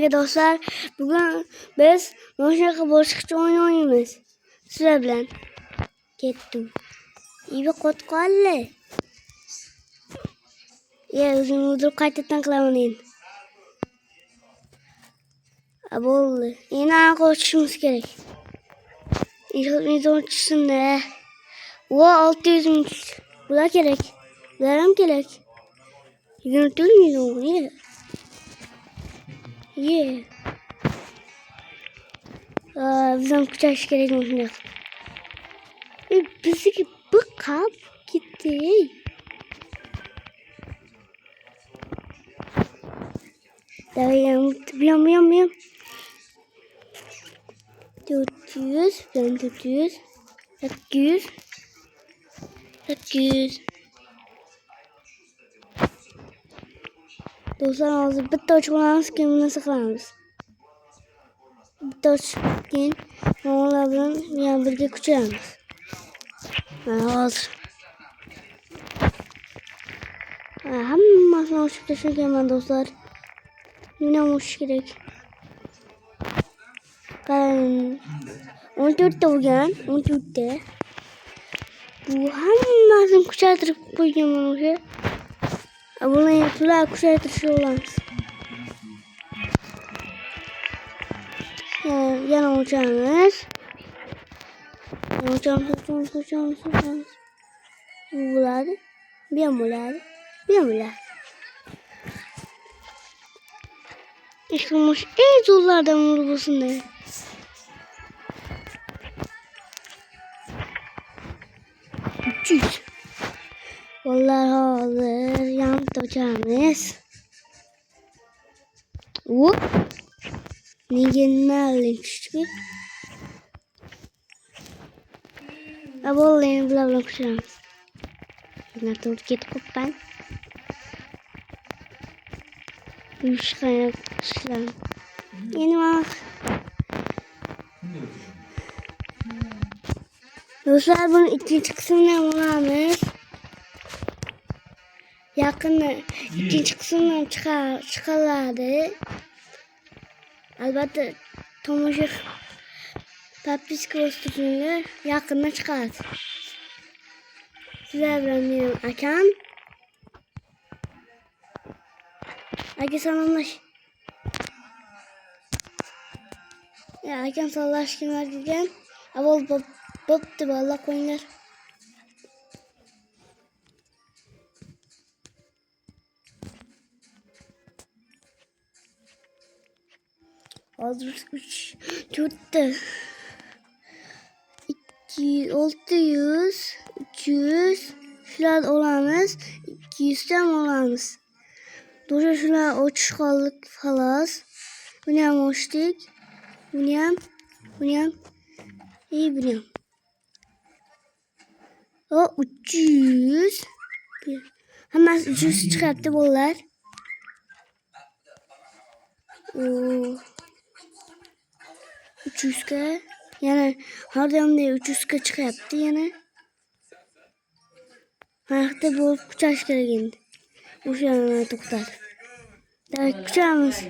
Merhaba dostlar. Bugün biz Moşaka boşlukçu oyun oynuyoruz. Sizler bilen. Kettim. İyi bir kod kaldı. Ya uzun uyduruk kayıttan kılamanayım. Abi oldu. Yine ayak uçuşumuz gerek. İlk uçuşsun ne? O 600 bin. Bu da gerek. Bunlar gerek. Yürütür müyüz onu? Yeah. Bizim kucaş gerekmiş. Bizi bu kap gitti. Biliyorum. 400, ben 400, 800. Dostlar hazır bir taş kulağımız kendine saklamamız. Bir taş gen, onlardan yan birlikte kucağımız. Hazır. Hammasını hoşçak taşırken ben dostlar. Yine hoş gerek. 14'te bugün, 14'te. Bu hammasını kuşatırıp koyacağım onu şey. Bunu yapılar kuşatırışı olamaz. Yana uçağımız. Uçağımız. Bunlar. Bir mular. İşte en zorlardan vurulsun ne? Vallahi hazır yan tutacağımız. Ne alayım küçük bir. Vallahi bla kuşağımız. Yine tut git kupan. Üç kaynak kuşağım. Yeni bak. Dostlar bunun ikinci kısmından olamaz. Yakında ikinci kısmından çıkarlardı. Elbette Tomaşık Papis Kostüsü'nü yakında çıkar. Sizler benim akam. Ake samanlaş. Ya akam sallaş kimler diyeceğim. Avol boptu valla koyunlar. Hazır 3 tuttu. 600 300 şurada olamaz. 200'den olamaz. Doğru şurada uçuş kaldık falan. Bunu uçtuk. Bunu iyi biliyorum. O 300. Hemen 300 çıkarttı bunlar. Oo. 300k. Yani hardam diye 300k çıkarttı yani. Hayatta bu kucaş kere geldi. Bu şu an artık kurtar. Daha kucağımız.